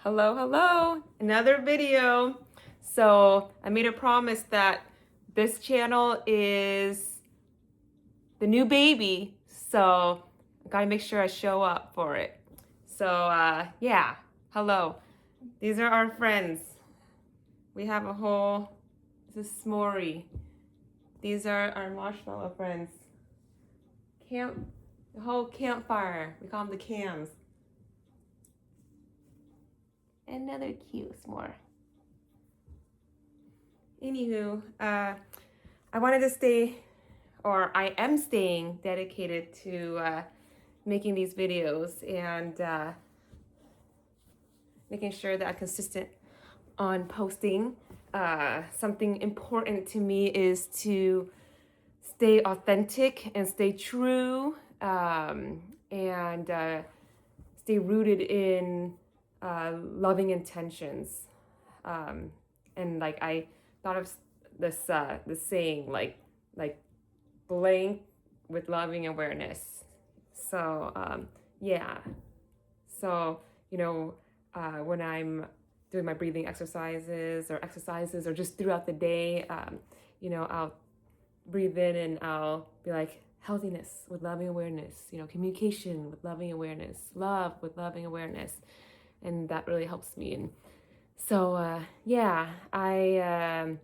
Hello, another video. So I made a promise that this channel is the new baby, so I gotta make sure I show up for it. So yeah, hello. These are our friends. We have a whole, this is S'more. These are our marshmallow friends. The whole campfire. We call them the cams. Another cute s'more. Anywho, I wanted to stay, or I am staying dedicated to making these videos and making sure that I'm consistent on posting. Something important to me is to stay authentic and stay true and stay rooted in loving intentions. And like I thought of this saying like blank with loving awareness. So yeah. So when I'm doing my breathing exercises or just throughout the day, I'll breathe in and I'll be like healthiness with loving awareness, communication with loving awareness, love with loving awareness, and that really helps me. And so yeah, I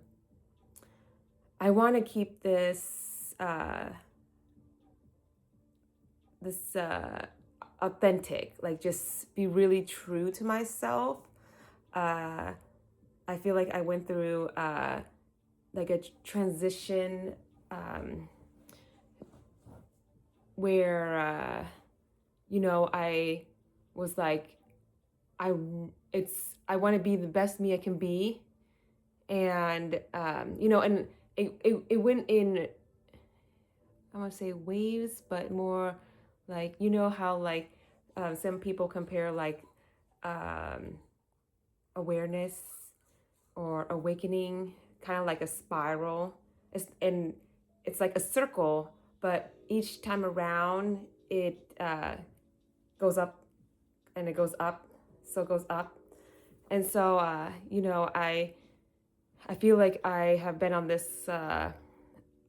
want to keep this authentic, like just be really true to myself. I feel like I went through like a transition where I was like I want to be the best me I can be, and and it went in, I want to say waves, but more like, how like some people compare like awareness or awakening, kind of like a spiral. It's like a circle, but each time around it goes up and it goes up, so it goes up. And so I feel like I have been on this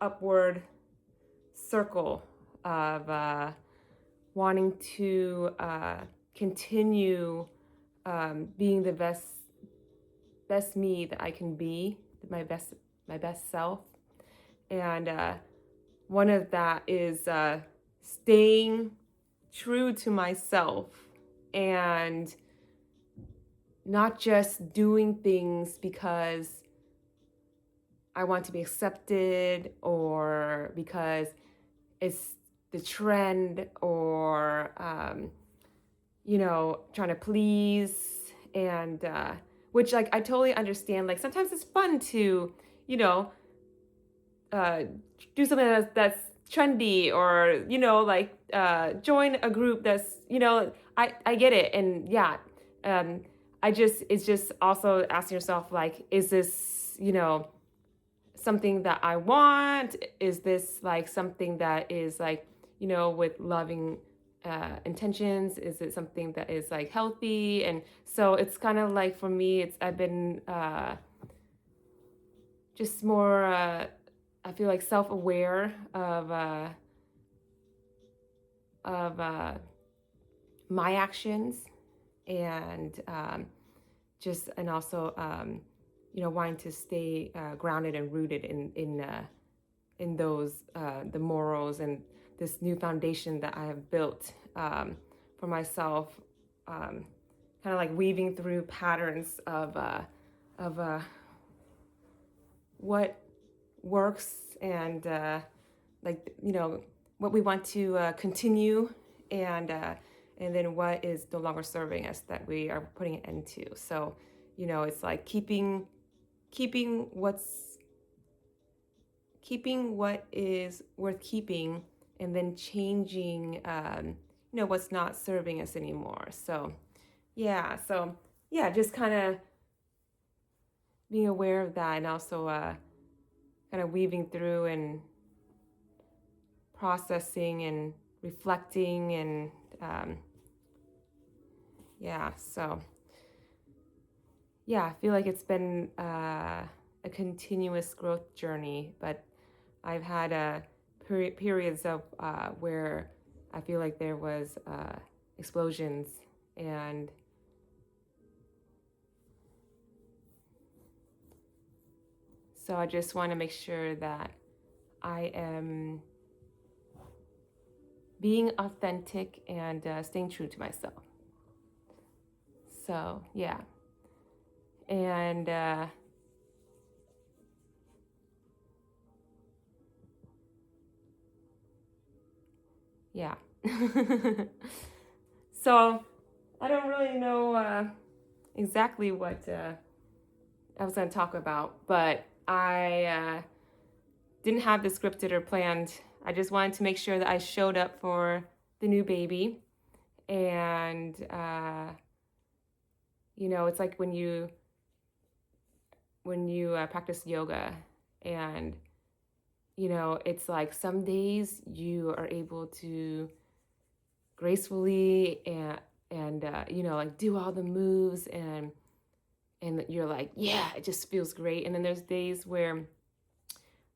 upward circle of wanting to continue being the best me that I can be, my best self. And one of that is staying true to myself and not just doing things because I want to be accepted or because it's the trend or trying to please, and which like I totally understand. Like sometimes it's fun to do something that's trendy, or join a group that's I get it. And yeah, it's just also asking yourself, like, is this something that I want? Is this like something that is like with loving intentions? Is it something that is like healthy? And so it's kind of like, for me, I've been just more I feel like self-aware of my actions, and and also wanting to stay grounded and rooted in those the morals and this new foundation that I have built for myself, kind of like weaving through patterns of what works, and what we want to continue, and then what is no longer serving us, that we are putting an end to. So it's like keeping what is worth keeping, and then changing what's not serving us anymore. So yeah, just kind of being aware of that, and also kind of weaving through and processing and reflecting, and so yeah, I feel like it's been a continuous growth journey, but I've had periods of where I feel like there was explosions, and so I just want to make sure that I am being authentic and staying true to myself. So yeah, and yeah. So I don't really know exactly what I was going to talk about, but I didn't have this scripted or planned. I just wanted to make sure that I showed up for the new baby. And, it's like when you practice yoga, and, it's like some days you are able to gracefully and like do all the moves, and you're like, yeah, it just feels great. And then there's days where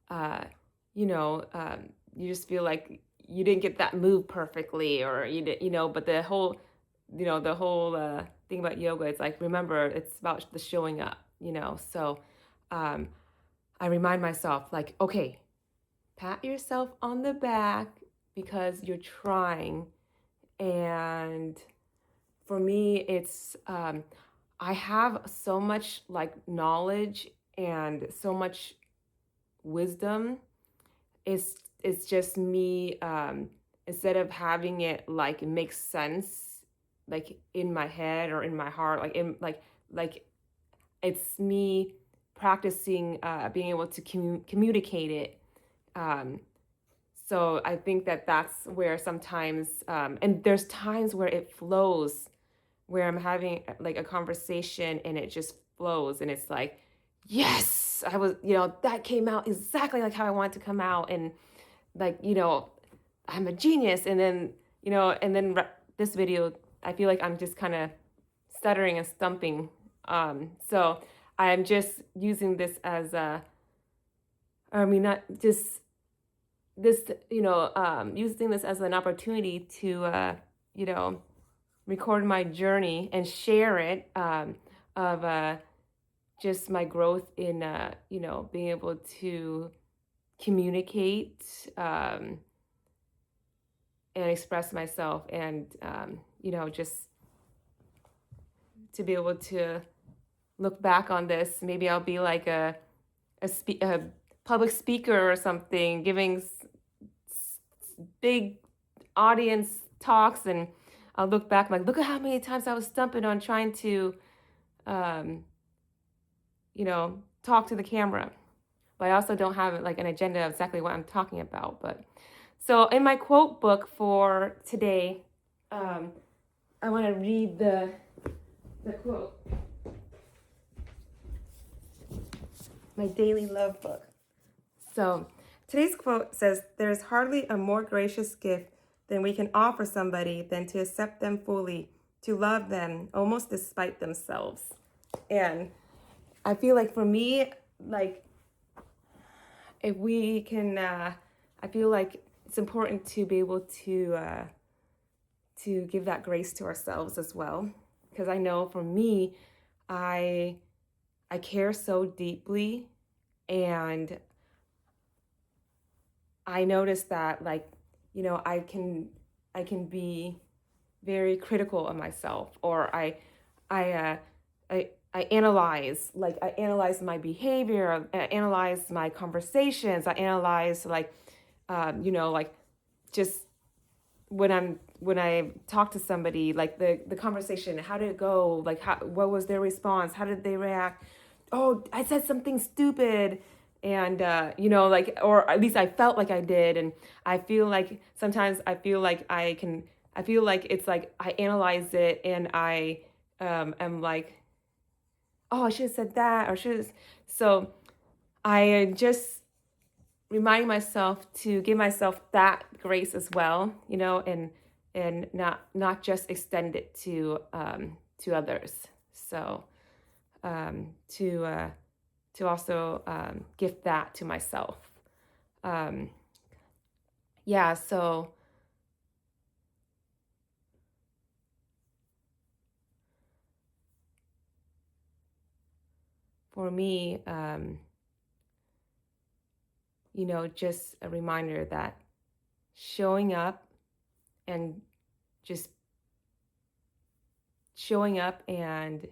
uh, you just feel like you didn't get that move perfectly, or you did, but the whole thing about yoga, it's like, remember, it's about the showing up, so um, I remind myself, like, okay, pat yourself on the back because you're trying. And for me, it's I have so much like knowledge and so much wisdom. It's just me, instead of having it like make sense like in my head or in my heart, like in like it's me practicing being able to communicate it. um, so I think that that's where sometimes, and there's times where it flows, where I'm having like a conversation and it just flows, and it's like, yes, I was, that came out exactly like how I wanted to come out. And like, I'm a genius. And then, this video, I feel like I'm just kind of stuttering and stumping. So I'm just using this as not just this, using this as an opportunity to, you know, record my journey and share it, of just my growth in, being able to communicate, and express myself, and, just to be able to look back on this. Maybe I'll be like a public speaker or something, giving big audience talks, and I'll look back like, look at how many times I was stumping on trying to, um, talk to the camera. But I also don't have like an agenda of exactly what I'm talking about. But so in my quote book for today, I want to read the quote. My daily love book. So today's quote says, "There's hardly a more gracious gift than we can offer somebody than to accept them fully, to love them almost despite themselves." And I feel like for me, like, if we can, I feel like it's important to be able to give that grace to ourselves as well, because I know for me, I care so deeply, and I notice that, like, I can be very critical of myself, or I uh, I analyze, like, I analyze my behavior, I analyze my conversations, I analyze, like, like, just when I talk to somebody, like the conversation, how did it go? Like, what was their response? How did they react? Oh, I said something stupid. And, like, or at least I felt like I did. And I feel like sometimes I feel like it's like I analyze it, and I am like, oh, I should have said that, or should have. So I just reminding myself to give myself that grace as well, and not just extend it to others. So to also gift that to myself. Um, yeah, so for me, just a reminder that showing up and just showing up and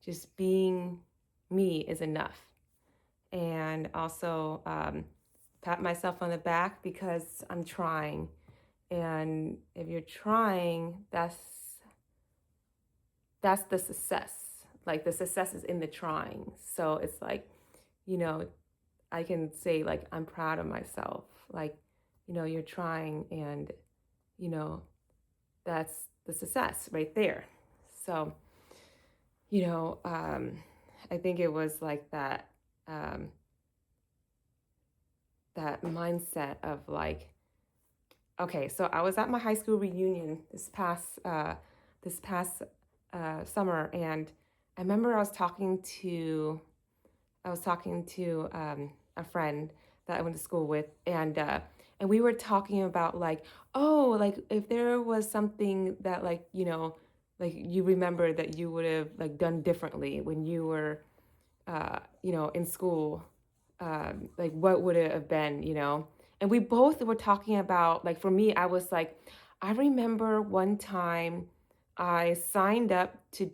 just being me is enough. And also pat myself on the back because I'm trying. And if you're trying, that's the success. Like the success is in the trying. So it's like, you know, I can say like I'm proud of myself. Like, you're trying and, you know, that's the success right there. So, I think it was like um, that mindset of like, okay, so I was at my high school reunion this past summer, and I remember I was talking to a friend that I went to school with, and we were talking about like, oh, like if there was something that like like you remember that you would have like done differently when you were in school, like what would it have been. And we both were talking about, like, for me, I was like, I remember one time I signed up to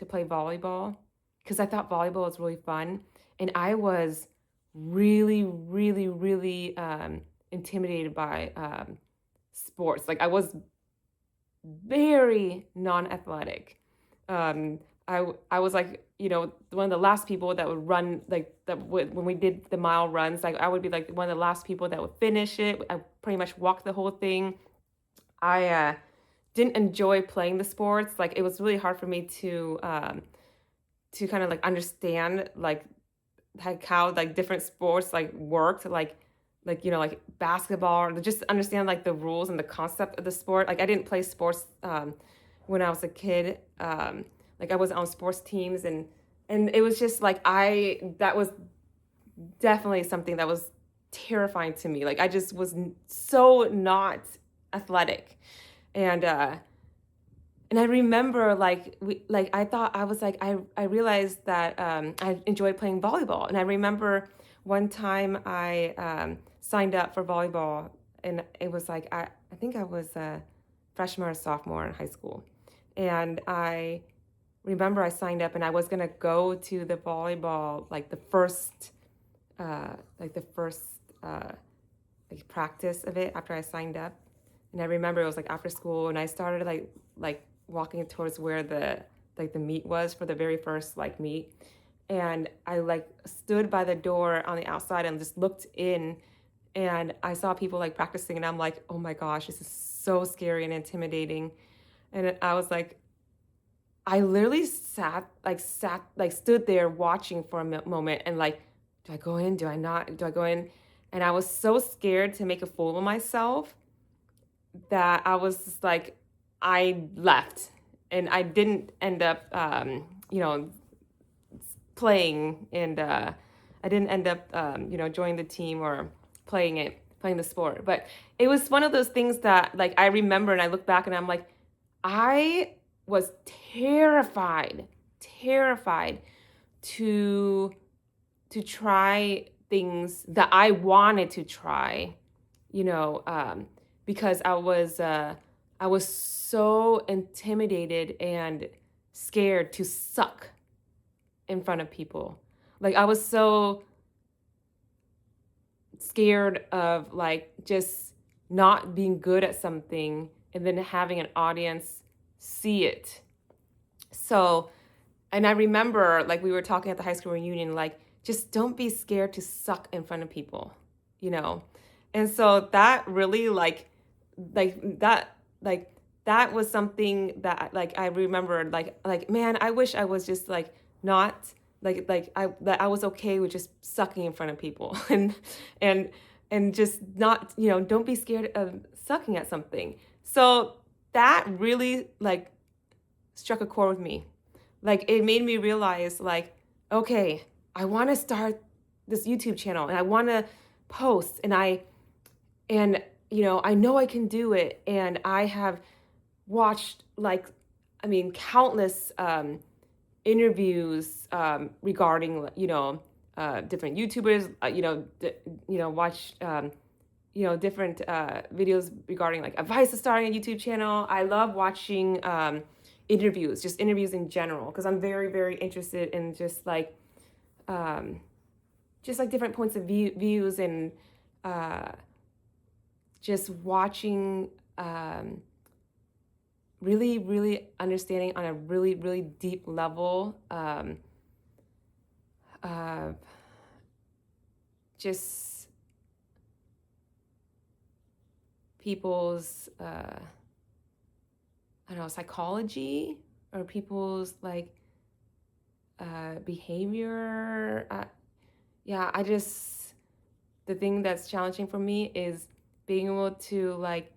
play volleyball because I thought volleyball was really fun. And I was really, really, really intimidated by sports. Like, I was very non-athletic. I was like, one of the last people that would run, like when we did the mile runs, like I would be like one of the last people that would finish it. I pretty much walked the whole thing. I didn't enjoy playing the sports. Like it was really hard for me to kind of like understand like how like different sports like worked, like basketball, or just understand like the rules and the concept of the sport. Like I didn't play sports when I was a kid. Like I was on sports teams, and it was just like that was definitely something that was terrifying to me. Like I just was so not athletic, and I remember I thought I was like I realized that I enjoyed playing volleyball, and I remember one time I signed up for volleyball, and it was like I think I was a freshman or sophomore in high school, and I remember I signed up and I was gonna go to the volleyball like the first like practice of it after I signed up, and I remember it was like after school, and I started like walking towards where the meet was for the very first like meet, and I like stood by the door on the outside and just looked in, and I saw people like practicing, and I'm like, oh my gosh, this is so scary and intimidating, and I was like, I literally stood there watching for a moment and like, do I go in? Do I not? Do I go in? And I was so scared to make a fool of myself that I was just like, I left, and I didn't end up, playing, and I didn't end up, joining the team or playing the sport. But it was one of those things that like I remember, and I look back and I'm like, I was terrified to try things that I wanted to try, because I was so intimidated and scared to suck in front of people. Like I was so scared of like just not being good at something and then having an audience see it. So, and I remember like we were talking at the high school reunion, like just don't be scared to suck in front of people, you know? And so that really like that was something that like I remembered like man, I wish I was just like not that I was okay with just sucking in front of people and and just not, don't be scared of sucking at something. So that really like struck a chord with me. like it made me realize like, okay, I want to start this YouTube channel and I want to post and I know I can do it. And I have watched like, I mean, countless interviews regarding, different YouTubers, watch, different videos regarding like advice to starting a YouTube channel. I love watching interviews, just interviews in general, because I'm very, very interested in um, just like different points of views and uh, just watching, really, really understanding on a really, really deep level, uh, just people's, I don't know, psychology or people's like behavior. Yeah, the thing that's challenging for me is being able to like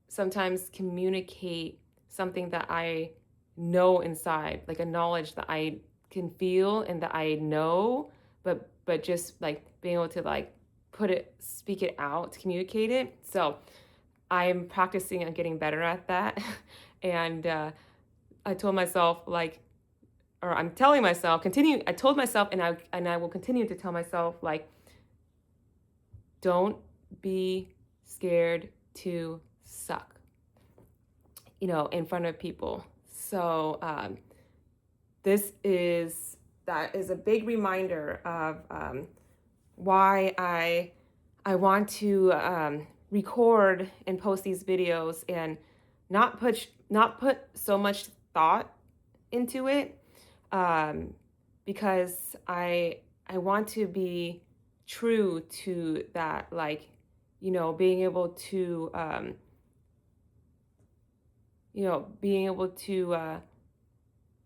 sometimes communicate something that I know inside, like a knowledge that I can feel and that I know, but just like being able to like speak it out, to communicate it. So I'm practicing on getting better at that. And I told myself like, or I'm telling myself, I told myself, and I will continue to tell myself like, don't be scared to suck, in front of people. So that is a big reminder of why I want to record and post these videos and not put so much thought into it, because I want to be true to that, like, being able to being able to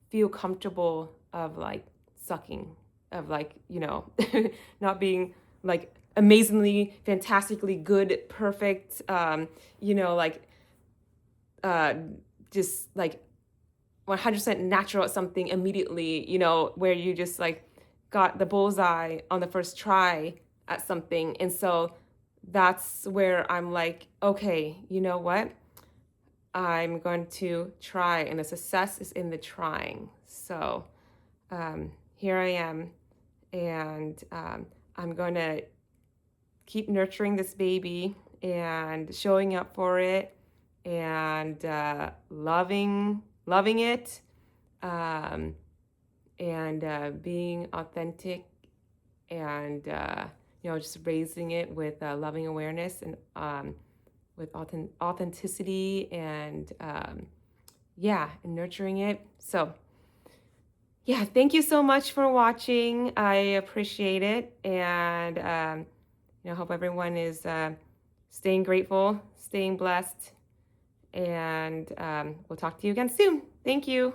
feel comfortable of like sucking, of like, not being like amazingly, fantastically good, perfect, like uh, just like 100% natural at something immediately, where you just like got the bullseye on the first try at something. And so that's where I'm like, okay, you know what? I'm going to try, and the success is in the trying. So here I am, and I'm going to keep nurturing this baby and showing up for it and loving it, and being authentic, and just raising it with loving awareness and with authenticity, and and nurturing it. So yeah, thank you so much for watching. I appreciate it, and hope everyone is staying grateful, staying blessed, and we'll talk to you again soon. Thank you.